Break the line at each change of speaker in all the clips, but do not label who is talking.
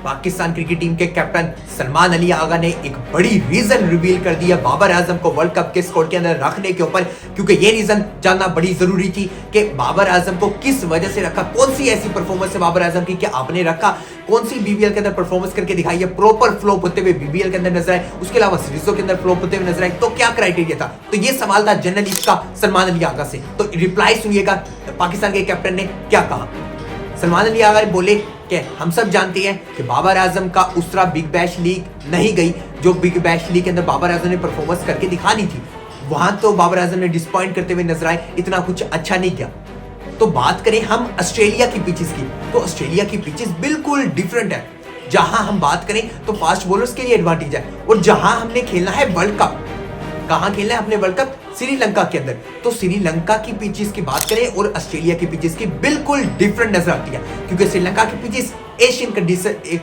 Pakistan cricket team के captain Salman Ali Agha ने एक बड़ी रीजन रिवील कर दिया बाबर आजम को वर्ल्ड कप के स्क्वाड के अंदर रखने के ऊपर, क्योंकि ये रीजन जानना बड़ी जरूरी थी कि बाबर आजम को किस वजह से रखा, कौन सी ऐसी परफॉर्मेंस है बाबर आजम की कि आपने रखा, कौन सी बीबीएल के अंदर परफॉर्मेंस करके दिखाई है, प्रॉपर फ्लोप होते हुए बीबीएल के अंदर नजर आए, उसके अलावा सीरीजों के अंदर फ्लोप होते हुए नजर आए, तो क्या क्राइटेरिया था। तो ये सवाल था जर्नलिस्ट का सलमान अली आगा से। तो रिप्लाई सुनिएगा पाकिस्तान के कैप्टन ने क्या कहा। सलमान अली आगा बोले कि हम सब जानते हैं कि बाबर आजम का उस तरह बिग बैश लीग नहीं गई, जो बिग बैश लीग के अंदर बाबर आजम ने परफॉर्मेंस करके दिखानी थी, वहां तो बाबर आजम ने डिसपॉइंट करते हुए नजर आए, इतना कुछ अच्छा नहीं किया। तो बात करें हम ऑस्ट्रेलिया की पिचेस की, तो ऑस्ट्रेलिया की पिचेस बिल्कुल डिफरेंट है। जहां हम बात करें तो फास्ट बॉलर्स के लिए एडवांटेज है, और जहां हमने खेलना है वर्ल्ड कप, कहां खेलना है अपने वर्ल्ड कप, श्रीलंका के अंदर। तो श्रीलंका की पिचेस की बात करें और ऑस्ट्रेलिया की पिचेस की बिल्कुल डिफरेंट नजर आती है, क्योंकि श्रीलंका की पिचेस एशियन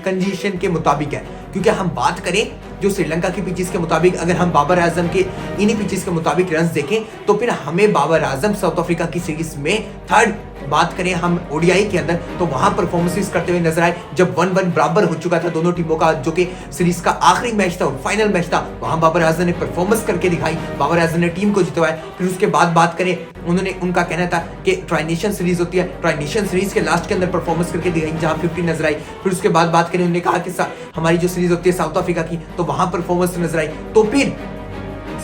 कंडीशन के मुताबिक है। क्योंकि हम बात करें जो श्रीलंका की पिचेस के मुताबिक, अगर हम बाबर आजम के इन्हीं पिचेस के मुताबिक रन्स देखें तो फिर हमें बाबर आजम साउथ अफ्रीका की सीरीज में थर्ड, बात करें हम ओडीआई के अंदर तो वहां परफॉर्मेंसेस करते हुए नजर आए, जब 1-1 बराबर हो चुका था दोनों टीमों का, जो कि सीरीज का आखिरी मैच था और फाइनल मैच था, वहां बाबर आजम ने परफॉर्मेंस करके दिखाई, बाबर आजम ने टीम को जितवाया। फिर उसके बाद बात करें, उनका कहना था कि ट्राई नेशन सीरीज होती है, ट्राई नेशन सीरीज के लास्ट के अंदर परफॉर्मेंस करके दिखाई जहां 50 नजर आई। फिर उसके बाद बात करें, उन्होंने कहा कि हमारी जो सीरीज होती है साउथ अफ्रीका की, तो वहां परफॉर्मेंस नजर आई। तो फिर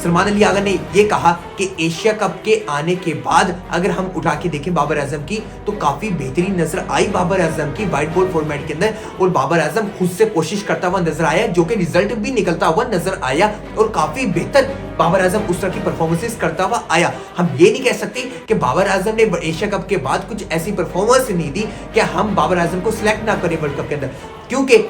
सलमान अली आगा ने यह कहा कि एशिया कप के आने के बाद अगर हम उठा के देखें बाबर आजम की, तो काफी बेहतरीन नजर आई बाबर आजम की व्हाइट बॉल फॉर्मेट के अंदर, और बाबर आजम खुद से कोशिश करता हुआ नजर आया, जो कि रिजल्ट भी निकलता हुआ नजर आया, और काफी बेहतर बाबर आजम उस तरह की परफॉर्मेंसेस करता हुआ आया। हम ये नहीं कह सकते कि बाबर आजम ने एशिया कप के बाद कुछ ऐसी परफॉर्मेंस नहीं दी कि हम बाबर आजम को सिलेक्ट ना करें वर्ल्ड कप के अंदर, क्योंकि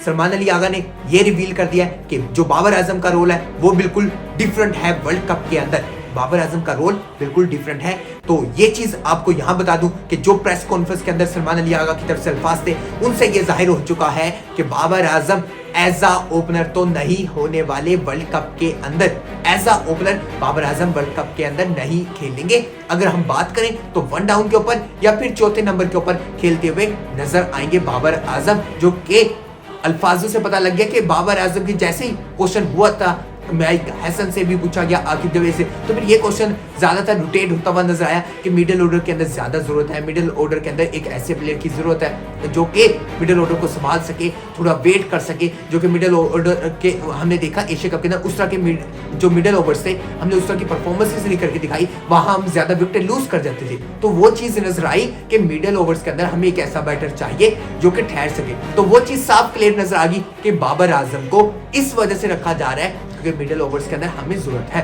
सलमान अली आगा ने यह रिवील कर दिया है कि जो बाबर आजम का रोल है वो बिल्कुल डिफरेंट है वर्ल्ड कप के अंदर, बाबर आजम का रोल बिल्कुल डिफरेंट है। तो ये चीज आपको यहां बता दूं कि जो प्रेस कॉन्फ्रेंस के अंदर सलमान अली आगा की तरफ से अल्फाज थे, उनसे ये जाहिर हो चुका है कि बाबर आजम एज आ ओपनर तो नहीं होने वाले वर्ल्ड कप के अंदर, एज आ opener Babar Azam world cup के अंदर नहीं खेलेंगे। अगर हम बात करें तो 1 डाउन के ऊपर या फिर चौथे नंबर के ऊपर खेलते हुए नजर आएंगे बाबर आजम, जो कि अल्फाजों से पता लग गया कि बाबर आजम की जैसे ही क्वेश्चन हुआ था, माइक हसन से भी पूछा गया, आकिब दवे से, तो फिर ये क्वेश्चन ज्यादातर रोटेट होता हुआ नजर आया कि मिडिल ऑर्डर के अंदर ज्यादा जरूरत है, मिडिल ऑर्डर के अंदर एक ऐसे प्लेयर की जरूरत है जो कि मिडिल ऑर्डर को संभाल सके, थोड़ा वेट कर सके, जो कि मिडिल ऑर्डर के हमने देखा एशिया कप के अंदर उस तरह के जो मिडिल ओवर्स थे हमने उस तरह की परफॉर्मेंस नहीं करके दिखाई, वहां हम ज्यादा विकेट लूज कर जाते थे। तो वो चीज नजर आई कि मिडिल ओवर्स के अंदर हमें एक ऐसा बैटर चाहिए जो कि ठहर सके, तो वो चीज साफ क्लियर नजर आ गई कि बाबर आजम को इस वजह से रखा जा रहा है क्योंकि मिडिल ओवर्स के अंदर हमें जरूरत है।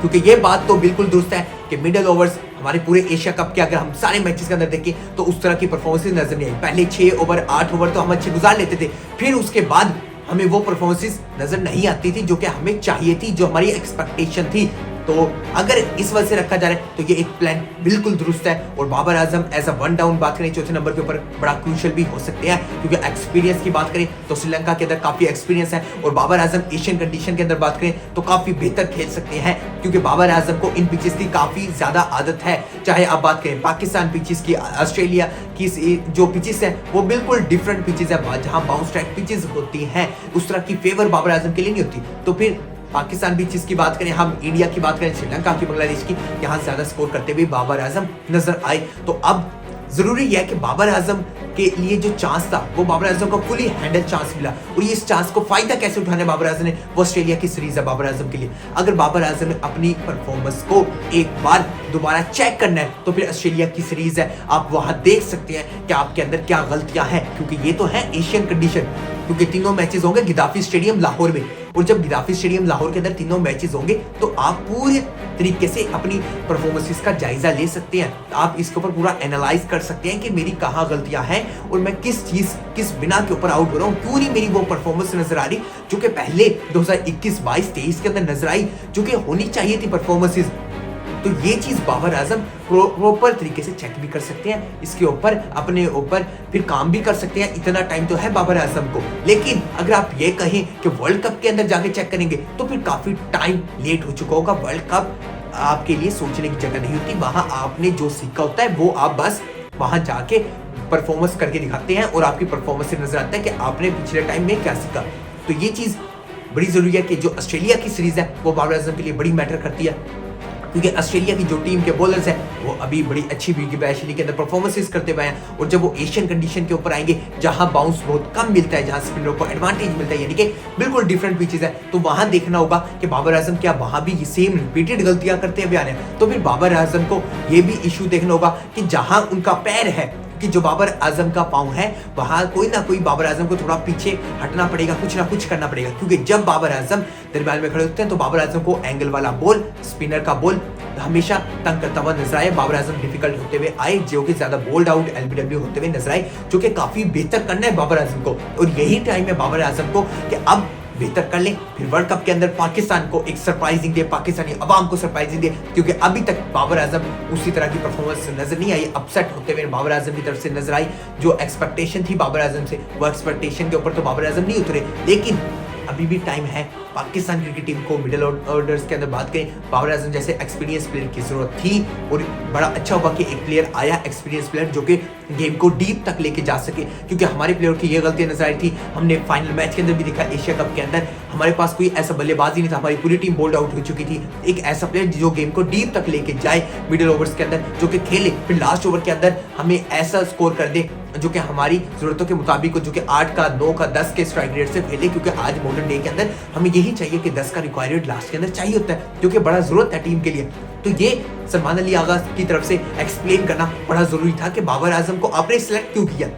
क्योंकि ये बात तो बिल्कुल दुरुस्त है कि मिडिल ओवर्स हमारे पूरे एशिया कप के अगर हम सारे मैचेस के अंदर देखें तो उस तरह की परफॉर्मेंसेस नजर नहीं आई। पहले 6 ओवर 8 ओवर तो हम अच्छे गुजार लेते थे, फिर उसके बाद हमें वो परफॉर्मेंसेस नजर नहीं आती थी जो कि हमें चाहिए थी, जो हमारी एक्सपेक्टेशन थी। तो अगर इस वजह से रखा जा रहा है तो ये एक प्लान बिल्कुल दुरुस्त है, और Babar Azam as a 1 down बात करें चौथे नंबर के ऊपर बड़ा क्रूशियल भी हो सकते हैं, क्योंकि एक्सपीरियंस की बात करें तो श्रीलंका के अंदर काफी एक्सपीरियंस है, और बाबर आजम एशियन कंडीशन के अंदर बात करें तो काफी बेहतर खेल सकते हैं, क्योंकि बाबर आजम को इन पिचेस की काफी ज्यादा आदत है। चाहे आप बात करें पाकिस्तान पिचेस की, ऑस्ट्रेलिया की जो पिचेस है वो बिल्कुल डिफरेंट पिचेस है, जहां बाउंस स्ट्राइक पिचेस होती हैं, उस तरह की फेवर बाबर आजम के लिए नहीं होती। तो फिर पाकिस्तान बीचेस की बात करें, हम इंडिया की बात करें, श्रीलंका की, बांग्लादेश की, यहाँ ज्यादा स्कोर करते हुए बाबर आजम नजर आए। तो अब जरूरी यह है कि बाबर आजम के लिए जो चांस था वो बाबर आजम को फुली हैंडल चांस मिला, और ये इस चांस को फायदा कैसे उठाने बाबर आजम ने, वो ऑस्ट्रेलिया की सीरीज है बाबर आजम के लिए। अगर बाबर आजम ने अपनी परफॉर्मेंस को एक बार दोबारा चेक करना है तो फिर ऑस्ट्रेलिया की सीरीज है, आप वहां देख सकते हैं कि आपके अंदर क्या गलतियां हैं, क्योंकि ये तो है एशियन कंडीशन, क्योंकि तीनों मैचेस होंगे गिदाफी स्टेडियम लाहौर में, और जब गिदाफी स्टेडियम लाहौर के अंदर तीनों मैचेस होंगे तो आप पूरे तरीके से अपनी परफॉर्मेंसेस का जायजा ले सकते हैं, आप इसके ऊपर पूरा एनालाइज कर सकते हैं कि मेरी कहाँ गलतियां हैं और मैं किस बिना के ऊपर आउट हो रहा हूँ, क्यों नहीं मेरी वो परफॉर्मेंस नजर आ रही जो कि पहले 2021, 22, 23 के अंदर नजर आई, जो कि होनी चाहिए थी परफॉर्मेंसेस। तो ये चीज बाबर आजम प्रॉपर तरीके से चेक भी कर सकते हैं, इसके ऊपर अपने ऊपर फिर काम भी कर सकते हैं। इतना टाइम तो है बाबर आजम को, लेकिन अगर आप ये कहें कि वर्ल्ड कप के अंदर जाके चेक करेंगे तो फिर काफी टाइम लेट हो चुका होगा। वर्ल्ड कप आपके लिए सोचने की जगह नहीं होती, वहां आपने जो सीखा होता है वो आप बस वहां जाके परफॉर्मेंस करके दिखाते हैं और आपकी परफॉर्मेंस से नजर आता है कि आपने पिछले टाइम में क्या सीखा। तो ये चीज़ बड़ी ज़रूरी है कि जो ऑस्ट्रेलिया की सीरीज़ है वो बाबर आजम के लिए बड़ी मैटर करती है, क्योंकि ऑस्ट्रेलिया की जो टीम के बॉलर्स हैं वो अभी बड़ी अच्छी बैशली के अंदर परफॉर्मेंसेस करते हुए हैं, और जब वो एशियन कंडीशन के ऊपर आएंगे जहां बाउंस बहुत कम मिलता है, जहां स्पिनर को एडवांटेज मिलता है, यानी कि बिल्कुल डिफरेंट पिचेस है, तो वहां देखना होगा कि बाबर आजम क्या वहां भी सेम रिपीटेड गलतियां करते हुए आ रहे हैं। तो फिर बाबर आजम को ये भी इशू देखना होगा कि जहां उनका पैर है, कि जो बाबर आजम का पाँव है वहां कोई ना कोई बाबर आजम को थोड़ा पीछे हटना पड़ेगा, कुछ ना कुछ करना पड़ेगा, क्योंकि जब बाबर आजम दरमियान में खड़े होते हैं तो बाबर आजम को एंगल वाला बॉल, स्पिनर का बॉल हमेशा तंग करता हुआ नजर आए, बाबर आजम डिफिकल्ट होते हुए आए, जो कि ज्यादा बोल्ड आउट एलबीडब्ल्यू होते हुए नजर आए, जो कि काफी बेहतर करना है बाबर आजम को। और यही टाइम है बाबर आजम को कि अब बेहतर कर ले, फिर वर्ल्ड कप के अंदर पाकिस्तान को एक सरप्राइजिंग दे, पाकिस्तानी अवाम को सरप्राइजिंग दे, क्योंकि अभी तक बाबर आजम उसी तरह की परफॉर्मेंस नजर नहीं आई, अपसेट होते हुए बाबर आजम की तरफ से नजर आई। जो एक्सपेक्टेशन थी बाबर आजम से, वो एक्सपेक्टेशन के ऊपर तो बाबर आजम नहीं उतरे, लेकिन अभी भी टाइम है। पाकिस्तान क्रिकेट टीम को मिडिल ऑर्डर्स के अंदर बात करें, बाबर आजम जैसे एक्सपीरियंस प्लेयर की जरूरत थी, और बड़ा अच्छा हुआ कि एक प्लेयर आया एक्सपीरियंस प्लेयर जो कि गेम को डीप तक लेके जा सके, क्योंकि हमारे प्लेयर की ये गलती नजर आई थी। हमने फाइनल मैच के अंदर भी देखा, एशिया कप के अंदर हमारे पास कोई ऐसा बल्लेबाज ही नहीं था, हमारी पूरी टीम बोल्ड आउट हो चुकी थी। एक ऐसा प्लेयर जो गेम को डीप तक लेके जाए मिडिल ओवर्स के अंदर, जो कि खेले, फिर लास्ट ओवर के अंदर हमें ऐसा स्कोर कर दे जो कि हमारी जरूरतों के मुताबिक हो, जो कि 8 का 9 का 10 के स्ट्राइक रेट से खेले, क्योंकि आज मॉडर्न डे के अंदर हमें यही चाहिए कि 10 का रिक्वायर्ड लास्ट के अंदर चाहिए होता है, जो कि बड़ा जरूरत है टीम के लिए। तो ये सलमान अली आगा की तरफ से एक्सप्लेन करना बड़ा जरूरी था कि बाबर आजम को आपने सिलेक्ट क्यों किया,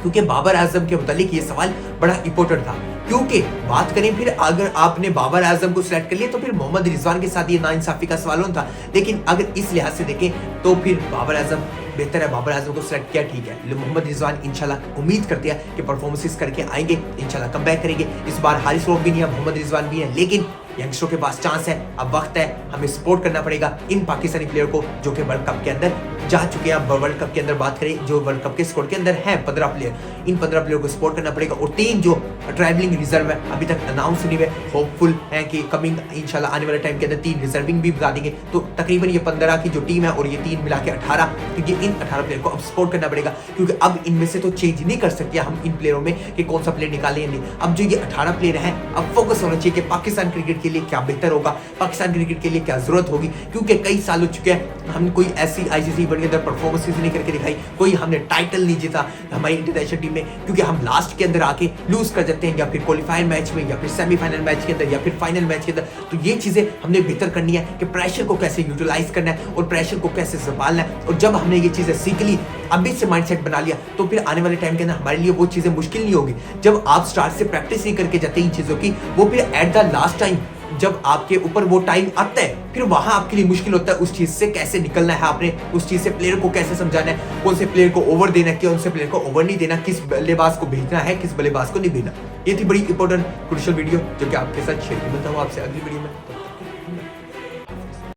क्योंकि बाबर आजम के मुतालिक ये सवाल बड़ा इंपॉर्टेंट था। क्योंकि बात करें फिर अगर आपने बाबर आजम को सिलेक्ट कर लिया तो फिर मोहम्मद रिजवान के साथ ये नाइंसाफी का सवाल होता, लेकिन अगर इस लिहाज से देखें तो फिर बाबर आजम बेहतर है, बाबर आजम को सिलेक्ट किया, ठीक है। मोहम्मद रिजवान इंशाल्लाह उम्मीद करते हैं कि परफॉर्मेंसेस करके आएंगे, इंशाल्लाह कमबैक करेंगे। इस बार हारिस रऊफ भी नहीं है, मोहम्मद रिजवान भी है, लेकिन यंगस्टरों के पास चांस है, अब वक्त है, हमें सपोर्ट करना पड़ेगा इन पाकिस्तानी प्लेयर को जो कि वर्ल्ड कप के अंदर जा चुके हैं। अब वर्ल्ड कप के अंदर बात करें, जो वर्ल्ड कप के स्क्वाड के अंदर हैं 15 प्लेयर, इन 15 प्लेयर को सपोर्ट करना पड़ेगा, और 3 जो ट्रैवलिंग रिजर्व है अभी तक अनाउंस नहीं हुए, होपफुल है कि कमिंग इंशाल्लाह आने वाले टाइम के अंदर 3 रिजर्विंग भी बता देंगे। तो तकरीबन ये 15 की जो टीम है और ये 3 मिला के 18, क्योंकि इन 18 प्लेयर को अब सपोर्ट करना पड़ेगा, क्योंकि अब इनमें से तो चेंज नहीं कर सकते हम इन प्लेयरों में कि कौन सा प्लेयर निकाले या नहीं। अब जो ये 18 प्लेयर हैं, अब फोकस होना चाहिए कि पाकिस्तान क्रिकेट के लिए क्या बेहतर होगा, पाकिस्तान क्रिकेट के लिए क्या जरूरत होगी, क्योंकि कई साल हो चुके हैं हम कोई ऐसी आईसीसी वर्ल्ड के अंदर परफॉर्मेंस नहीं करके दिखाई, कोई हमने टाइटल नहीं जीता हमारी इंटरनेशनल टीम में, क्योंकि हम लास्ट के अंदर आके लूज कर जाते हैं, या फिर क्वालिफायर मैच में, या फिर सेमीफाइनल मैच के अंदर, या फिर फाइनल मैच के अंदर। तो ये चीजें हमने बेहतर करनी है कि प्रेशर को कैसे यूटिलाइज करना है और प्रेशर को कैसे संभालना है, और जब हमने ये चीजें सीख ली, अभी से माइंडसेट बना लिया, तो फिर आने वाले टाइम के अंदर हमारे लिए वो चीजें मुश्किल नहीं होगी। जब आप स्टार्ट से प्रैक्टिस नहीं करके जाते इन चीजों की, वो फिर एट द लास्ट टाइम जब आपके ऊपर वो टाइम आता है, फिर वहां आपके लिए मुश्किल होता है उस चीज से कैसे निकलना है, आपने उस चीज से प्लेयर को कैसे समझाना है, कौन से प्लेयर को ओवर देना है, कौन से प्लेयर को ओवर नहीं देना, किस बल्लेबाज को भेजना है, किस बल्लेबाज को नहीं भेजना। ये थी बड़ी इंपॉर्टेंट क्रूशियल वीडियो जो कि आपके साथ शेयर करता हूं आपसे अगली वीडियो में।